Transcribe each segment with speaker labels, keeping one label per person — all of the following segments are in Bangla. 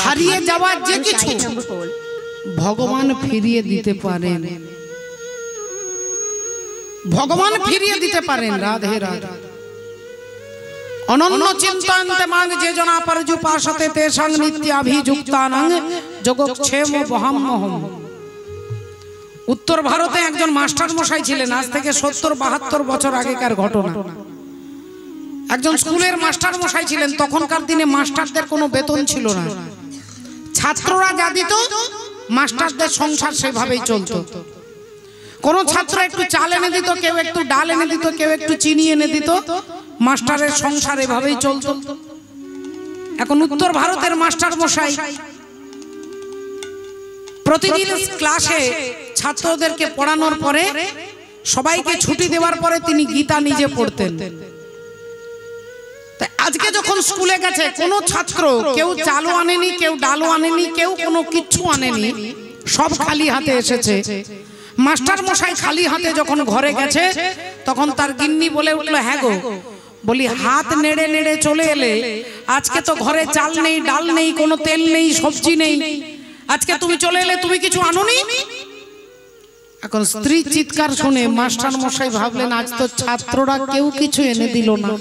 Speaker 1: হারিয়ে যাওয়া যে কিছু ভগবান ফিরিয়ে দিতে পারেন, ভগবান ফিরিয়ে দিতে পারেন। রাধে রাধে। অনন্য চিন্তান্তে মাং যে জনা পরজুপাসতে তেষাং নিত্যাভিযুক্তানাং যোগক্ষেম বহাম্যহম। উত্তর ভারতে একজন মাস্টার মশাই ছিলেন, আজ থেকে ৭০-৭২ বছর আগেকার ঘটনা। একজন স্কুলের মাস্টার মশাই ছিলেন। তখনকার দিনে মাস্টারদের কোনো বেতন ছিল না, ছাত্ররা যা দিত মাস্টারদের সংসার সেভাবেই চলতো। কোন ছাত্র একটু চাল এনে দিত, কেউ একটু ডাল এনে দিত, কেউ একটু চিনি এনে দিত, মাস্টারের সংসার এভাবেই চলতো। এখন উত্তর ভারতের মাস্টার মশাই প্রতিদিন ক্লাসে ছাত্রদেরকে পড়ানোর পরে সবাইকে ছুটি দেওয়ার পরে তিনি গীতা নিজে পড়তেন। আজকে যখন স্কুলে গেছে, কোন ছাত্র কেউ চালও আনেনি, কেউ ডালও আনেনি, কেউ কোনো কিচ্ছু আনেনি, সব খালি হাতে এসেছে। মাস্টার মশাই খালি হাতে যখন ঘরে গেছে, তখন তার গিন্নি বলে উঠলো, হ্যাঁ গো, বলি হাত নেড়ে নেড়ে চলে এলে, আজকে তো ঘরে চাল নেই, ডাল নেই, কোনো তেল নেই, সবজি নেই, আজকে তুমি চলে এলে, তুমি কিছু আনোনি? এখন স্ত্রী চিৎকার শুনে মাস্টার মশাই ভাবলেন, আজ তো ছাত্ররা কেউ কিছু এনে দিল না,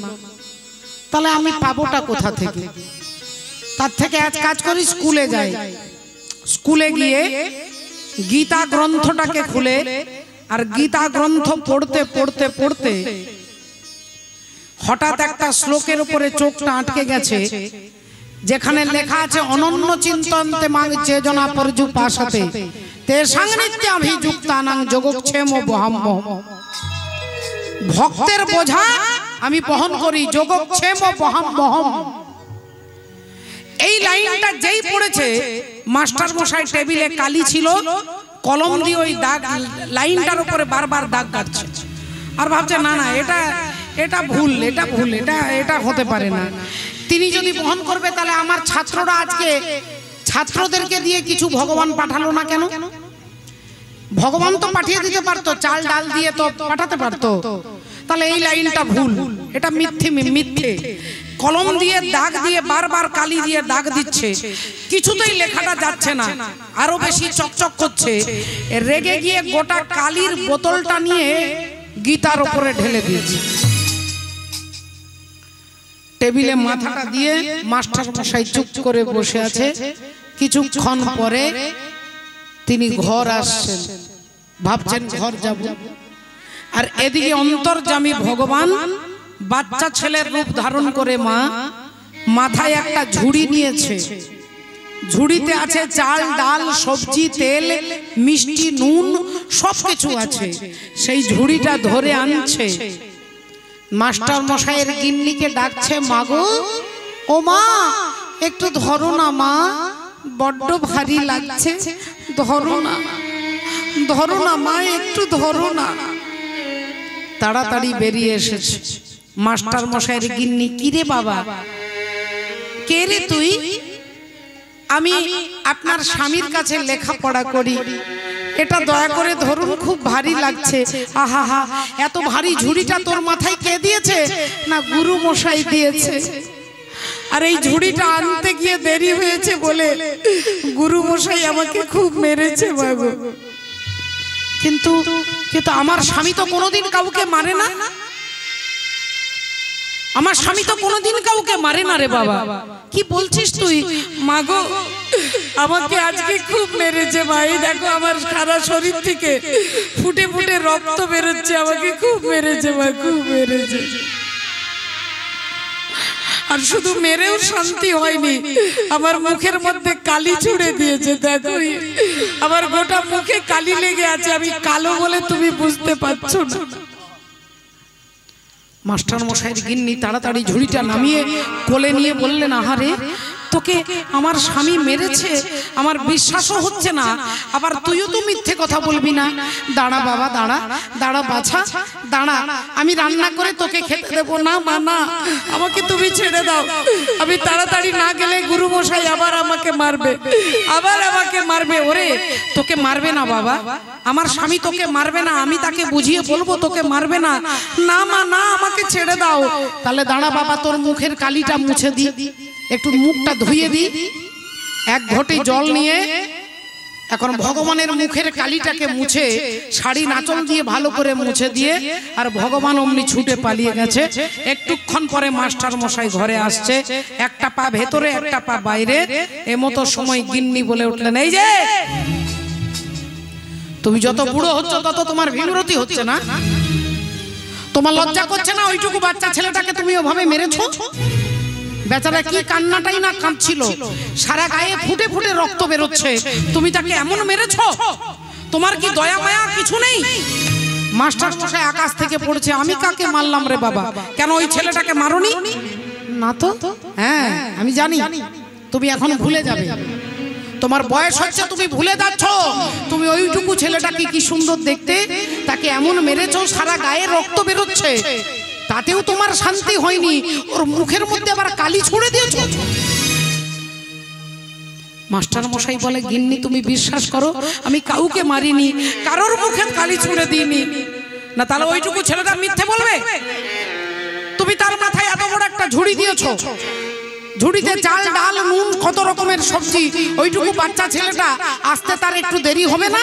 Speaker 1: তাহলে আমি পাবোটা কোথা থেকে? তার থেকে আজ কাজ করি, স্কুলে যাই। স্কুলে গিয়ে গীতা গ্রন্থটাকে খুলে আর গীতা গ্রন্থ পড়তে পড়তে পড়তে হঠাৎ একটা শ্লোকের উপরে চোখটা আটকে গেছে, যেখানে লেখা আছে অনন্য চিন্তন্তে মাং চেজনা পরজুপাসতে তেষাং নিত্যাভিযুক্তানাং যোগক্ষেম বহাম্যহম। ভক্তের বোঝা আমি বহন করি, যোগক্ষেম বহাম্যহম। এই লাইনটা যেই পড়েছে, মাস্টার মশাই টেবিলে কালি ছিল, কলম দিয়ে ওই দাগ লাইনটার উপরে বারবার দাগ কাটছে আর ভাবছে না না এটা এটা ভুল, এটা ভুল, এটা হতে পারে না। তিনি যদি বহন করবে, তাহলে আমার ছাত্ররা আজকে ছাত্রদেরকে দিয়ে কিছু ভগবান পাঠালো না কেন? ভগবান তো পাঠিয়ে দিতে পারতো, চাল ডাল দিয়ে তো পাঠাতে পারতো। তাহলে এই লাইনটা ভুল, এটা মিথ্যে মিথ্যে। কলম দিয়ে দাগ দিয়ে বারবার কালি দিয়ে দাগ দিচ্ছে, কিছুতেই লেখাটা যাচ্ছে না, আরো বেশি চকচক করছে। রেগে গিয়ে গোটা কালির বোতলটা নিয়ে গীতার উপরে ঢেলে দিয়েছে। টেবিলে মাথাটা দিয়ে মাস্টার মশাই চুপ করে বসে আছে। কিছুক্ষণ পরে তিনি ঘর আসছেন, ভাবছেন ঘর যাব। আর এদিকে অন্তর্যামী ভগবান বাচ্চা ছেলের রূপ ধারণ করে মা মাথায় একটা ঝুড়ি নিয়েছে। ঝুড়িতে আছে চাল ডাল সবজি তেল মিষ্টি নুন সবকিছু আছে। সেই ঝুড়িটা ধরে আনছে, মাস্টার মশাইয়ের গিন্নিকে ডাকছে, মাগো ও মা একটু ধরো না মা, বড্ড ভারী লাগছে, ধরো না, ধরো না মা, একটু ধরো না। তাড়াতাড়ি বেরিয়ে এসেছে মাস্টার মশাইয়ের গিন্নি। কিরে বাবা, কে রে তুই? আমি আপনার স্বামীর কাছে লেখাপড়া করি, এটা দয়া করে ধরুন, খুব ভারী লাগছে। আহা হা, এত ভারী ঝুড়িটা তোর মাথায় কে দিয়েছে? না গুরু মশাই দিয়েছে। আর এই ঝুড়িটা আনতে গিয়ে দেরি হয়েছে বলে গুরু মশাই আমাকে খুব মেরেছে বাবু। কিন্তু কিন্তু আমার স্বামী তো কোনোদিন কাউকে মারে না, আমার স্বামী তো কোনোদিন কাউকে মারে না রে বাবা। কি বলছিস তুই? মাগো আমাকে আজকে খুব মেরেছে ভাই, দেখো আমার সারা শরীর থেকে ফুটে ফুটে রক্ত বেরোচ্ছে, আমাকে খুব মেরেছে ভাই, খুব মেরেছে। আর শুধু মেরেও শান্তি হয়নি, আমার মুখের মধ্যে কালি ছুড়ে দিয়েছে। দেখো আমার গোটা মুখে কালি লেগে আছে, আমি কালো বলে তুমি বুঝতে পারছো না। মাস্টার মশাইয়ের গিন্নি তাড়াতাড়ি ঝুড়িটা নামিয়ে কোলে নিয়ে বললেন, আহারে তোকে আমার স্বামী মেরেছে, আমার বিশ্বাসও হচ্ছে না, আবার তুইও তো মিথ্যে কথা বলবি না। দাঁড়া বাবা, দাঁড়া দাঁড়া বাছা, দাঁড়া, আমি রান্না করে তোকে খেতে দেবো। না মা না, আমাকে তুমি ছেড়ে দাও, আমি তাড়াতাড়ি না গেলে গুরু মশাই আবার আমাকে মারবে, আবার আমাকে মারবে। ওরে তোকে মারবে না বাবা, আমার স্বামী তোকে মারবে না, আমি তাকে বুঝিয়ে বলবো তোকে মারবে না। না মা না, আমাকে ছেড়ে দাও। তাহলে দাঁড়া বাবা, তোর মুখের কালিটা মুছে দি। একটু মুখটা ধুইয়ে দিই। এক ঘটি জল নিয়ে এখন ভগবানের মুখের কালিটাকে মুছে শাড়ি নাচল দিয়ে ভালো করে মুছে দিয়ে আর ভগবান অমনি ছুটে পালিয়ে গেছে। একটুক্ষণ পরে মাস্টার মশাই ঘরে আসছে, একটা পা ভেতরে একটা পা বাইরে। এমতো সময় গিন্নি বলে উঠলেন, এই যে তুমি যত বুড়ো হচ্ছ তত তোমার বিমূরতি হচ্ছে না? তোমার লজ্জা করছে না? ওইটুকু বাচ্চা ছেলেটাকে তুমি ওভাবে মেরেছো। বেচারা কি কান্নাটাই না কাঁদছিল, সারা গায়ে ফুটে ফুটে রক্ত বেরোচ্ছে, তুমি তাকে এমন মেরেছো? তোমার কি দয়া মায়া কিছু নেই? মাস্টার মশাই আকাশ থেকে পড়ছে, আমি কাকে মারলাম রে বাবা? কেন ওই ছেলেটাকে মারোনি? না তো। হ্যাঁ আমি জানি, তুমি এখন ভুলে যাবে, তোমার বয়স হচ্ছে, তুমি ভুলে যাচ্ছ। তুমি ওইটুকু ছেলেটাকে কি সুন্দর দেখতে, তাকে এমন মেরেছো সারা গায়ে রক্ত বেরোচ্ছে, তাতেও তোমার শান্তি হয়নি, ওর মুখের মধ্যে আবার কালি ছুঁড়ে দিয়েছো। মাস্টার মশাই বলে, গিন্নি তুমি বিশ্বাস করো আমি কাউকে মারিনি, কারোর মুখে কালি ছুঁড়ে দিইনি। না তাহলে ওইটুকু ছেলেটা মিথ্যে বলবে? তুমি তার মাথায় এত বড় একটা ঝুড়ি দিয়েছো, ঝুড়িতে চাল ডাল নুন কত রকমের সবজি, ওইটুকু বাচ্চা ছেলেটা আসতে তার একটু দেরি হবে না?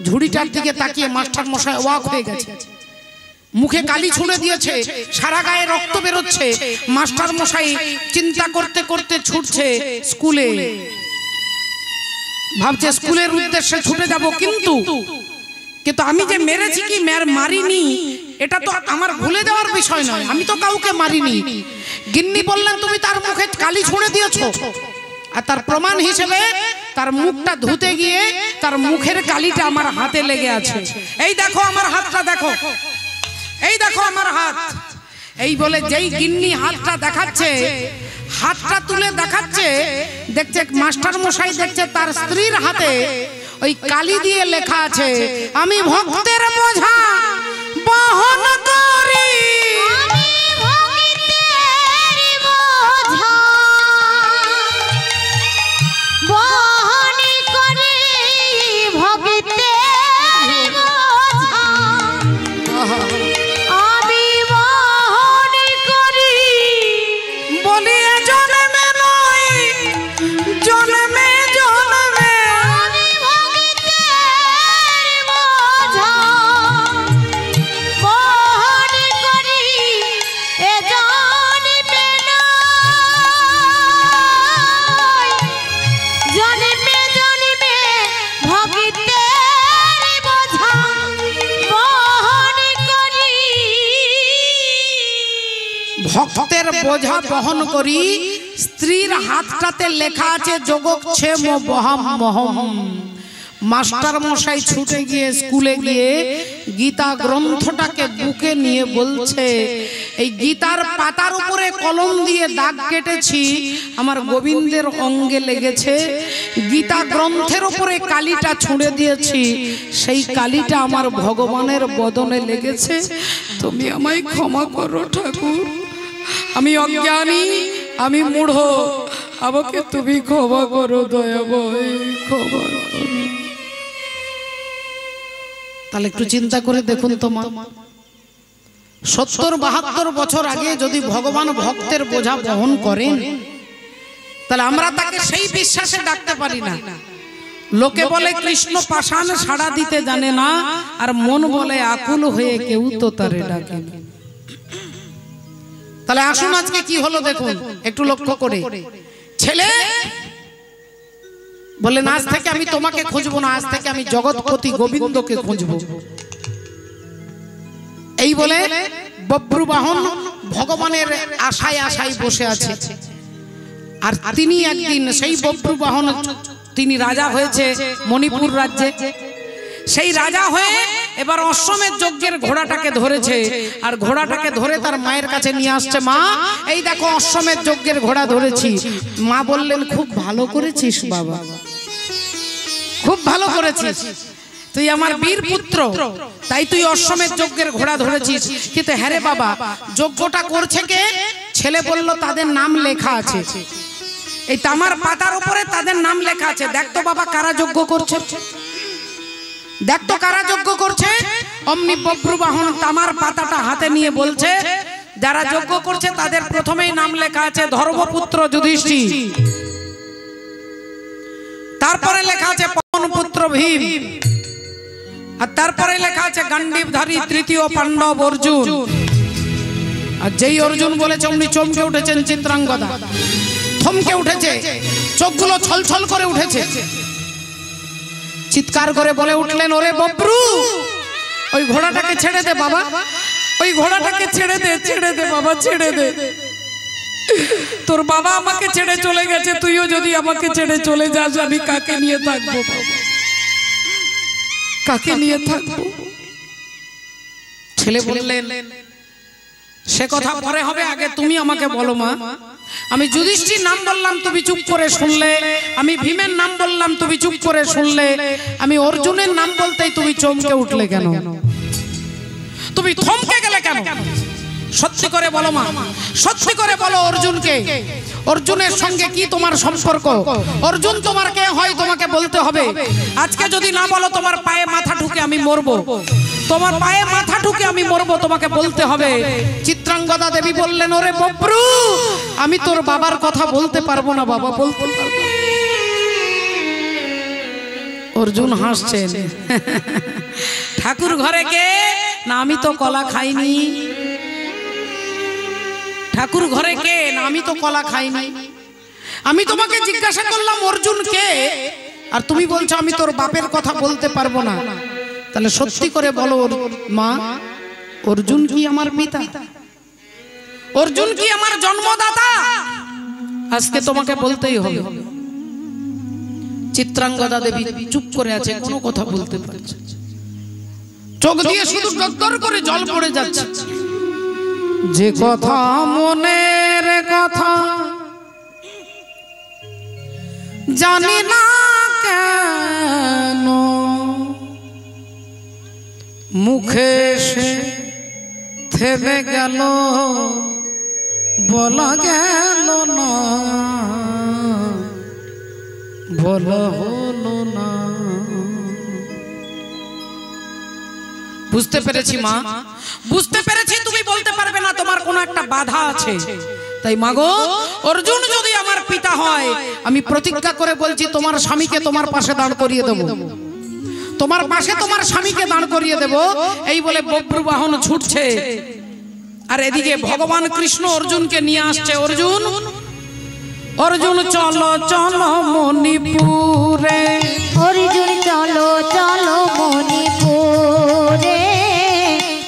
Speaker 1: ঝুড়িটার দিকে তাকিয়ে মাস্টার মশাই অবাক হয়ে গেছে, মুখে কালি ছুঁড়ে দিয়েছে, সারা গায়ে রক্ত বেরোচ্ছে। মাস্টার মশাই চিন্তা করতে করতে ছুটছে স্কুলে, ভাবছে স্কুলের উদ্দেশ্যে ছুটে যাব, কিন্তু আমি যে মেরেছি কি মারিনি এটা তো আমার ভুলে যাওয়ার বিষয় নয়, আমি তো কাউকে মারিনি। গিন্নি বললেন, তুমি তার মুখে কালি ছুঁড়ে দিয়েছো, আর তার প্রমাণ হিসেবে তার মুখটা ধুতে গিয়ে তার মুখের কালিটা আমার হাতে লেগে আছে। এই দেখো আমার হাতটা দেখো, এই দেখো আমার হাত। এই বলে যেই গিন্নি হাতটা দেখাচ্ছে, হাতটা তুলে দেখাচ্ছে, দেখছে মাস্টার মশাই দেখছে তার স্ত্রীর হাতে ওই কালি দিয়ে লেখা আছে, আমি ভক্তের বোঝা বহন করি। ভক্তের বোঝা বহন করি, স্ত্রীর হাতটাতে লেখা আছে যোগক্ষেম বহম মহম। মাস্টার মশাই ছুটে গিয়ে স্কুলে গিয়ে গীতা গ্রন্থটাকে বুকে নিয়ে বলছে, এই গীতার পাতার উপরে কলম দিয়ে দাগ কেটেছি, আমার গোবিন্দের অঙ্গে লেগেছে, গীতা গ্রন্থের উপরে কালিটা ছুঁড়ে দিয়েছি, সেই কালিটা আমার ভগবানের বদনে লেগেছে, তুমি আমায় ক্ষমা করো ঠাকুর, আমি অজ্ঞানী, আমি মূঢ়, আমাকে তুমি ক্ষমা করো দয়াময়, ক্ষমা করো। তাহলে একটু চিন্তা করে দেখুন তো মা, 70-72 বছর আগে যদি ভগবান ভক্তের বোঝা বহন করেন, তাহলে আমরা তাকে সেই বিশ্বাসে ডাকতে পারি না। লোকে বলে কৃষ্ণ পাষাণ সাড়া দিতে জানে না, আর মন বলে আকুল হয়ে কেউ তো তারে ডাকে না। তাহলে আসুন আজকে কি হলো দেখুন একটু লক্ষ্য করে। ছেলে বলে, আজ থেকে আমি তোমাকে খুঁজবো না, আজ থেকে আমি জগৎপতি গোবিন্দকে খুঁজবো। এই বলে বব্রু বাহন ভগবানের আশায় আশায় বসে আছে। আর তিনি একদিন সেই বব্রু বাহন, তিনি রাজা হয়েছে মণিপুর রাজ্যে, সেই রাজা হয়ে এবার অশ্বমেধ যজ্ঞের ঘোড়াটাকে ধরেছে, আর ঘোড়াটাকে ধরে তার মায়ের কাছে নিয়ে আসছে, মা এই দেখো অশ্বমেধ যজ্ঞের ঘোড়া ধরেছি। মা বললেন, খুব ভালো করেছিস বাবা, খুব ভালো করেছিস, তুই আমার বীর পুত্র, তাই তুই অশ্বমেধ যজ্ঞের ঘোড়া ধরেছিস। কিন্তু হ্যাঁ রে বাবা, যজ্ঞটা করছে কে? ছেলে বলল, তাদের নাম লেখা আছে, এই তামার পাতার উপরে তাদের নাম লেখা আছে, দেখ তো বাবা কারা যজ্ঞ করছে, দেখ তো কারা যজ্ঞ করছে। অমনি বব্রু বাহন তামার পাতাটা হাতে নিয়ে বলছে যারা যজ্ঞ করছে তাদের প্রথমেই নাম লেখা আছে ধর্মপুত্র যুধিষ্ঠির, তারপরে লেখা আছে পবনপুত্র ভীম, আর তারপরে লেখা আছে গান্ডীবধারী তৃতীয় পাণ্ডব অর্জুন। আর যেই অর্জুন বলেছে উনি চমকে উঠেছেন, চিত্রাঙ্গদা থমকে উঠেছে, চোখগুলো ছলছল করে উঠেছে, চিৎকার করে বলে উঠলেন, ওরে বব্রু, ওই ঘোড়াটাকে ছেড়ে দে বাবা, ওই ঘোড়াটাকে ছেড়ে দে, ছেড়ে দে বাবা, ছেড়ে দে। তোর বাবা আমাকে ছেড়ে চলে গেছে, তুইও যদি আমাকে ছেড়ে চলে যাস আমি কাকে নিয়ে থাকবো বাবা, কাকে নিয়ে থাকবো? ছেলে বললেন, সে কথা পরে হবে, আগে তুমি আমাকে বলো মা, আমি যুধিষ্ঠির নাম বললাম তুমি চুপ করে শুনলে, আমি ভীমের নাম বললাম তুমি চুপ করে শুনলে, আমি অর্জুনের নাম বলতেই তুমি চমকে উঠলে কেন? তুমি থমকে গেলে কেন? সত্যি করে বলো মা, সত্যি করে বলো অর্জুনকে, অর্জুনের সঙ্গে কি তোমার সম্পর্ক? অর্জুন তোমার কে হয় তোমাকে বলতে হবে। আজকে যদি না বলো তোমার পায়ে মাথা ঠুকে আমি মরবো, তোমার পায়ে মাথা ঠুকে আমি মরবো, তোমাকে বলতে হবে। চিত্রাঙ্গদা দেবী বললেন, ওরে বব্রু, আমি তোর বাবার কথা বলতে পারবো না বাবা, বলতে পারবো। অর্জুন হাসছেন, ঠাকুর ঘরে কে? না আমি তো কলা খাইনি। ঠাকুর ঘরে কে? না আমি তো কলা খাইনি। আমি তোমাকে জিজ্ঞাসা করলাম অর্জুন কে, আর তুমি বলছো আমি তোর বাপের কথা বলতে পারবো না। তাহলে সত্যি করে বলো মা, অর্জুন কি আমার পিতা? অর্জুন কি আমার জন্মদাতা? আজকে তোমাকে বলতেই হবে। চিত্রাঙ্গদা দেবী চুপ করে আছে, কোনো কথা বলতে পারছে, চোখ দিয়ে শুধু টকটক করে জল পড়ে যাচ্ছে। যে কথা মনের কথা জানি না কেন, মুখে সে থেমে গেল, বলা গেল না, বলা হলো না। বুঝতে পেরেছি মা, বুঝতে পেরেছি তুমি বলতে পারবে না, তোমার কোনো একটা বাধা আছে। তাই মাগো, অর্জুন যদি আমার পিতা হয়, আমি প্রতিজ্ঞা করে বলছি তোমার স্বামীকে তোমার পাশে দাঁড় করিয়ে দেব, তোমার পাশে তোমার স্বামীকে দাঁড় করিয়ে দেব। এই বলে বব্রু বাহন ছুটছে, আর এদিকে ভগবান কৃষ্ণ অর্জুনকে নিয়ে আসছে। অর্জুন, অর্জুন চলো চলো মণিপুরে,
Speaker 2: অর্জুন চলো চলো মণিপুরে,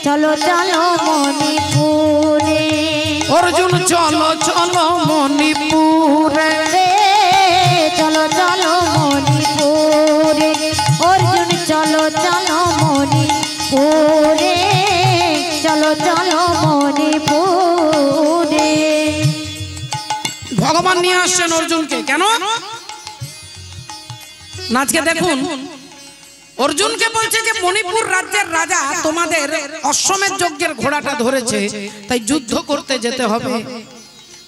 Speaker 2: চলো চলো মণিপুরে,
Speaker 1: অর্জুন চলো চলো মণিপুরে,
Speaker 2: চলো চলো মণিপুরে, অর্জুন চলো চলো মণিপুরে, চলো চলো মণিপুরে।
Speaker 1: ভগবান নিয়ে আসছেন অর্জুনকে। কেন? আজকে দেখুন, অর্জুনকে বলছে যে মণিপুর রাজ্যের রাজা তোমাদের অশ্বমেধ যজ্ঞের ঘোড়াটা ধরেছে, তাই যুদ্ধ করতে যেতে হবে।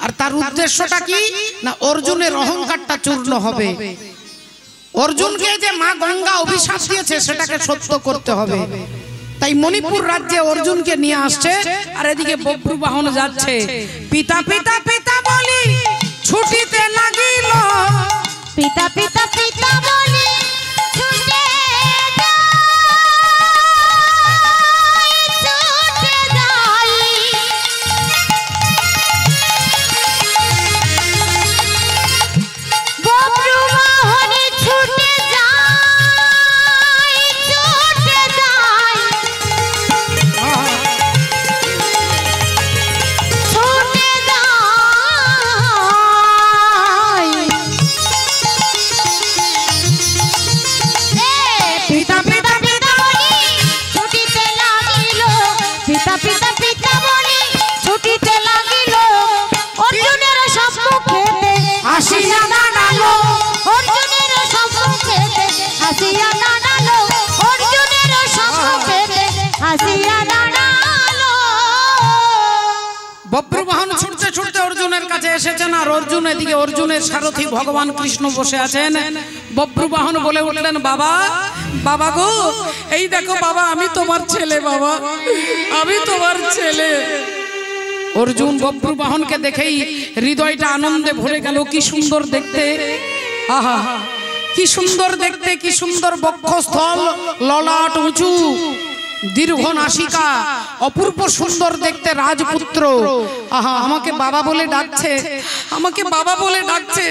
Speaker 1: আর তার উদ্দেশ্যটা কি? না অর্জুনের অহংকারটা চূর্ণ হবে, অর্জুনকে যে মা গঙ্গা অভিশাপ দিয়েছে সেটাকে সত্য করতে হবে। তাই মণিপুর রাজ্যে অর্জুনকে নিয়ে আসছে, আর এদিকে বব্রু বাহন যাচ্ছে। পিতা পিতা পিতা বলি ছুটিতে লাগিল,
Speaker 2: পিতা পিতা পিতা বলি ছুটে
Speaker 1: বব্রু বাহন ছুটতে ছুটতে অর্জুনের কাছে এসেছেন, আর অর্জুন এদিকে অর্জুনের সারথি ভগবান কৃষ্ণ বসে আছেন। বব্রু বাহন বলে উঠলেন, বাবা বাবা গো, এই দেখো বাবা, আমি তোমার ছেলে, বাবা আমি তোমার ছেলে। অর্জুন বব্রু বাহনকে দেখেই হৃদয়টা আনন্দে ভরে গেল। কি সুন্দর দেখতে, আহা কি সুন্দর দেখতে, কি সুন্দর বক্ষস্থল, ললাট উঁচু, দীর্ঘ নাসিকা, অপূর্ব সুন্দর দেখতে রাজপুত্র। আহা আমাকে বাবা বলে ডাকছে, আমাকে বাবা বলে ডাকছে।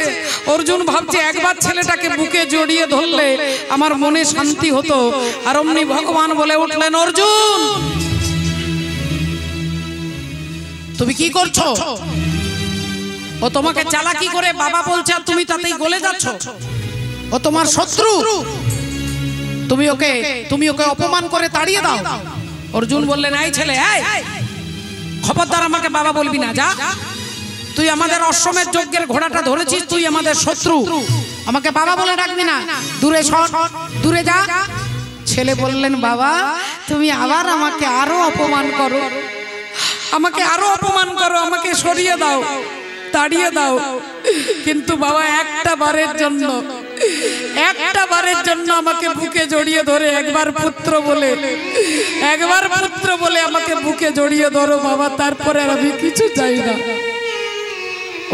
Speaker 1: অর্জুন ভাবছে একবার ছেলেটাকে বুকে জড়িয়ে ধরলে আমার মনে শান্তি হতো। আর অমনি ভগবান বলে উঠলেন, অর্জুন তুমি কি করছো? ও তোমাকে চালাকি করে বাবা বলছে আর তুমি তাতেই গলে যাচ্ছ। ও তোমার শত্রু, তুমি ওকে অপমান করে তাড়িয়ে দাও। অর্জুন বললেন, এই ছেলে, খবরদার আমাকে বাবা বলবি না, যা। তুই আমাদের অশ্বমেধ যজ্ঞের ঘোড়াটা ধরেছিস, তুই আমাদের শত্রু, আমাকে বাবা বলে ডাকবি না, দূরে সর, দূরে যা। ছেলে বললেন, বাবা তুমি আবার আমাকে আরো অপমান করো, আমাকে আরো অপমান করো, আমাকে সরিয়ে দাও, তাড়িয়ে দাও। কিন্তু বাবা একটা বারের জন্য আমাকে বুকে জড়িয়ে ধরে একবার পুত্র বলে আমাকে বুকে জড়িয়ে ধরো বাবা, তারপরে আর আমি কিছু চাই না।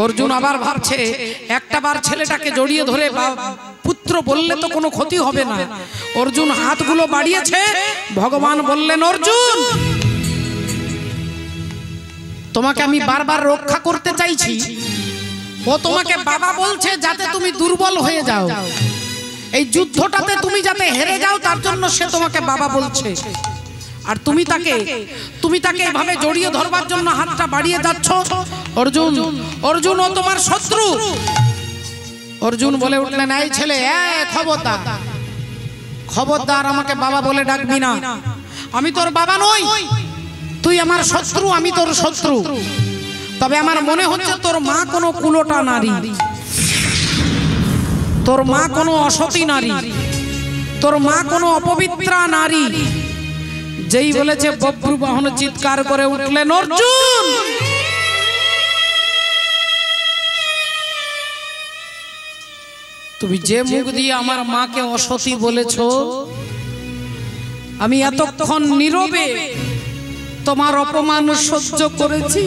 Speaker 1: অর্জুন আবার ভাবছে একটা বার ছেলেটাকে জড়িয়ে ধরে পুত্র বললে তো কোনো ক্ষতি হবে না। অর্জুন হাতগুলো বাড়িয়েছে, ভগবান বললেন, অর্জুন তোমাকে আমি বারবার রক্ষা করতে চাইছি, ও তোমাকে বাবা বলছে যাতে তুমি দুর্বল হয়ে যাও, এই যুদ্ধটাতে তুমি যাতে হেরে যাও, তার জন্য সে তোমাকে বাবা বলছে। আর তুমি তাকে এভাবে জড়িয়ে ধরবার জন্য হাতটা বাড়িয়ে যাচ্ছ। অর্জুন ও তোমার শত্রু। অর্জুন বলে উঠলেন, এই ছেলে, খবরদার আমাকে বাবা বলে ডাকবি না, আমি তোর বাবা নই, তুই আমার শত্রু, আমি তোর শত্রু। তবে আমার মনে হচ্ছে তোর মা কোনো কুলোটা নারী, তোর মা কোনো অসতী নারী, তোর মা কোনো অপবিত্রা নারী। যেই বলেছে বব্রু বাহন চিৎকার করে উঠলেন, অর্জুন তুমি যে মুখ দিয়ে আমার মাকে অসতী বলেছো, আমি এতক্ষণ নীরবে তোমার অপমান সহ্য করেছি,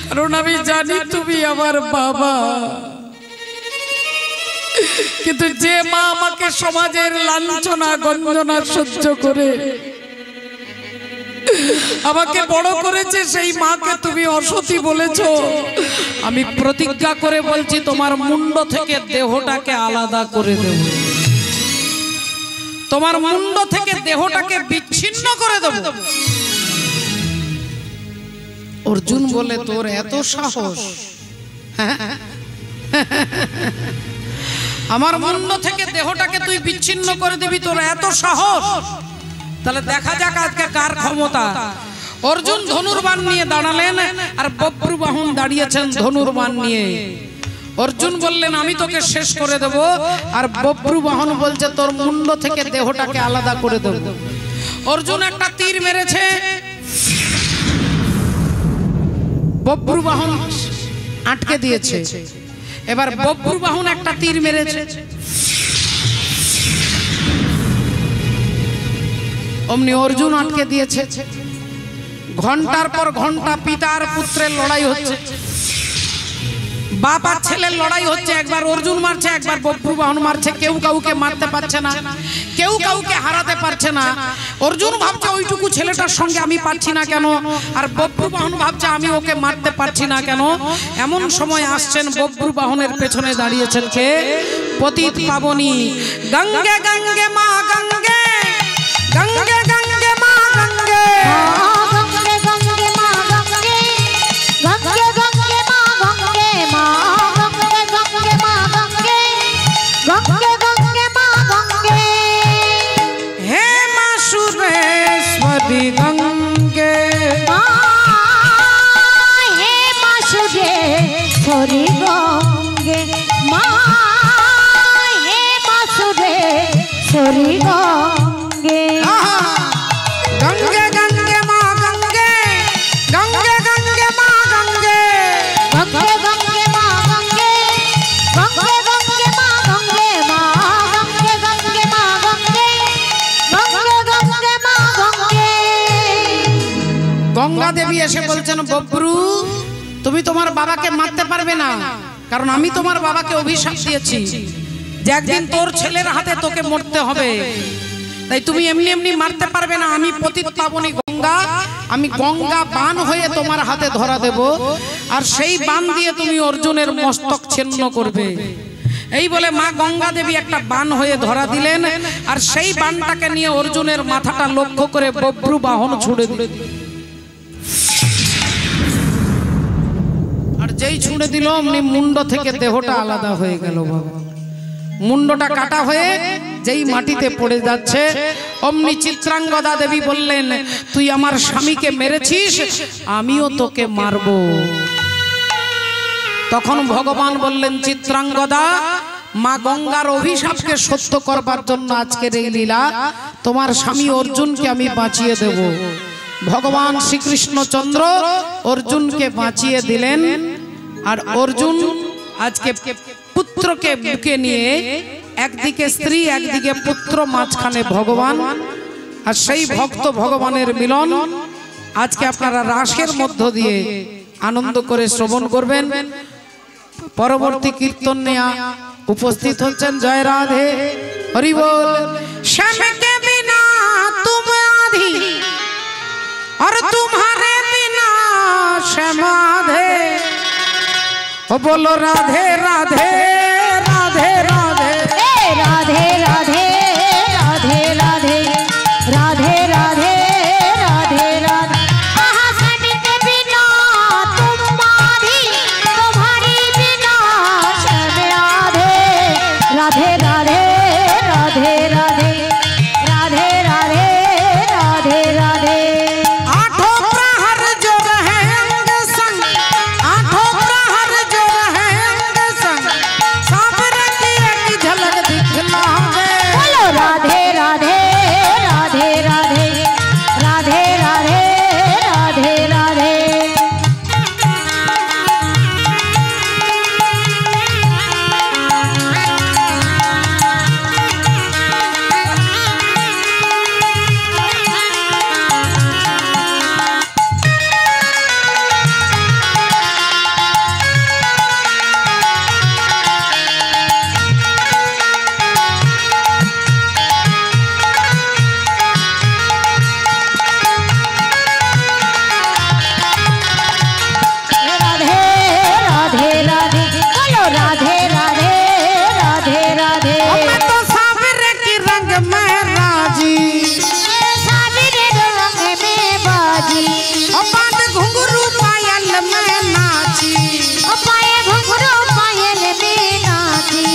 Speaker 1: কারণ আমি জানি তুমি আমার বাবা। কিন্তু যে মা আমাকে সমাজের লাঞ্ছনা গঞ্জনা সহ্য করে আমাকে বড় করেছে, সেই মাকে তুমি অসতী বলেছো। আমি প্রতিজ্ঞা করে বলছি তোমার মুন্ড থেকে দেহটাকে আলাদা করে দেব, তোমার মুন্ড থেকে দেহটাকে বিচ্ছিন্ন করে দেব। অর্জুন বলে, তোর এত সাহস, আমার মুন্ড থেকে দেহটাকে তুই বিচ্ছিন্ন করে দিবি, তোর এত সাহস? তাহলে দেখা যাক আজকে কার ক্ষমতা। অর্জুন ধনুর্বাণ নিয়ে দাঁড়ালেন আর বব্রু বাহন দাঁড়িয়েছেন ধনুর্বাণ নিয়ে। অর্জুন বললেন, আমি তোকে শেষ করে দেব, আর বব্রু বাহন বলছে তোর মুন্ড থেকে দেহটাকে আলাদা করে দেব। অর্জুন একটা তীর মেরেছে, বব্রু বাহন আটকে দিয়েছে। এবার বব্রু বাহন একটা তীর মেরেছে, অমনি অর্জুন আটকে দিয়েছে। ঘন্টার পর ঘন্টা পিতার পুত্রের লড়াই হচ্ছে, বাপ আর ছেলের লড়াই হচ্ছে। একবার অর্জুন মারছে, একবার বব্রু বাহন মারছে। কেউ কাউকে মারতে পারছে না, কেউ কাউকে হারাতে পারছে না। অর্জুন ভাবছে ওইটুকু ছেলেটার সঙ্গে আমি পারছি না কেন, আর বব্রু বাহন ভাবছে আমি ওকে মারতে পারছি না কেন। এমন সময় আসছেন, বব্রু বাহনের পেছনে দাঁড়িয়েছেন কে? পতিত পাবনী গঙ্গে গঙ্গে মা গঙ্গে, গঙ্গে গঙ্গে মা গঙ্গে,
Speaker 2: গঙ্গে গঙ্গে মা গঙ্গে, গঙ্গে গঙ্গে মা গঙ্গে, মা গঙ্গে গঙ্গে মা গঙ্গে, গঙ্গে গঙ্গে মা গঙ্গে।
Speaker 1: হে মা সুরেশ্বরী গঙ্গে,
Speaker 2: হে মা সুরেশ্বরী গঙ্গে, মা হে মা সুরেশ্বরী গঙ্গে।
Speaker 1: গঙ্গে গঙ্গে মা গঙ্গে, গঙ্গে গঙ্গে মা গঙ্গে,
Speaker 2: গঙ্গে গঙ্গে মা গঙ্গে, গঙ্গে গঙ্গে মা গঙ্গে, মা গঙ্গে গঙ্গে মা গঙ্গে, গঙ্গে গঙ্গে মা গঙ্গে।
Speaker 1: গঙ্গা গঙ্গা দেবী এসে বলছেন, বব্রু তুমি তোমার বাবাকে মারতে পারবে না, কারণ আমি তোমার বাবাকে অভিশাপ দিয়েছি যে একদিন তোর ছেলের হাতে তোকে মরতে হবে, তাই তুমি এমনি এমনি মারতে পারবে না। আমি পতিত পাবনী গঙ্গা, আমি গঙ্গা বান হয়ে তোমার হাতে ধরা দেব, আর সেই বান দিয়ে তুমি অর্জুনের মস্তক ছিন্ন করবে। এই বলে মা গঙ্গা দেবী একটা বান হয়ে ধরা দিলেন, আর সেই বানটাকে নিয়ে অর্জুনের মাথাটা লক্ষ্য করে বব্রু বাহন ছুড়ে দিলেন। আর যেই ছুঁড়ে দিল অমনি মুন্ড থেকে দেহটা আলাদা হয়ে গেল। বাবা মুন্ডটা কাটা হয়ে যেই মাটিতে পড়ে যাচ্ছে, অমনি চিত্রাঙ্গদা দেবী বললেন, তুই আমার স্বামীকে মেরেছিস, আমিও তোকে মারবো। তখন ভগবান বললেন, চিত্রাঙ্গদা, মা গঙ্গার অভিশাপকে সত্য করবার জন্য আজকের এই লীলা, তোমার স্বামী অর্জুনকে আমি বাঁচিয়ে দেব। ভগবান শ্রীকৃষ্ণচন্দ্র অর্জুনকে বাঁচিয়ে দিলেন, আর অর্জুন আজকে পুত্রকে বুকে নিয়ে, একদিকে স্ত্রী একদিকে পুত্র, মাঝখানে ভগবান, আর সেই ভক্ত ভগবানের মিলন আজকে আপনারা রাসের মধ্য দিয়ে আনন্দ করে শ্রবণ করবেন। পরবর্তী কীর্তন নিয়ে উপস্থিত হচ্ছেন জয় রাধে হরি বল। শ্যাম के बिना तुम आधी और तुम्हारे बिना श्याम आधे, ओ बोलो राधे राधे राधे राधे
Speaker 2: राधे राधे राधे राधे राधे राधे राधे राधे। आहा सभी के बिना तुम आधी, तुम्हारी बिना श्याम आधे। राधे राधे राधे राधे राधे राधे राधे राधे।
Speaker 1: आठों प्रहर जो रहे अंग संग, आठों प्रहर जो रहे अंग संग, साबर की एक झलक दिखलावे।
Speaker 2: बोलो राधे राधे राधे राधे राधे राधे राधे राधे। राधे राधे बोलो राधे राधे राधे राधे।
Speaker 1: मैं तो साबर की रंग में राजी,
Speaker 2: साबिरे रंग में बाजी,
Speaker 1: और बांध घुंघरू पायल में नाची।
Speaker 2: ओ पाए घुंघरू पायल में नाची।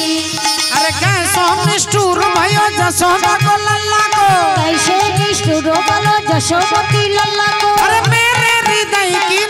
Speaker 1: अरे कैसो निष्ठुर भयो जसोदा को लल्ला को,
Speaker 2: कैसे निष्ठुर बोलो जशोमती लल्ला को।
Speaker 1: अरे मेरे हृदय की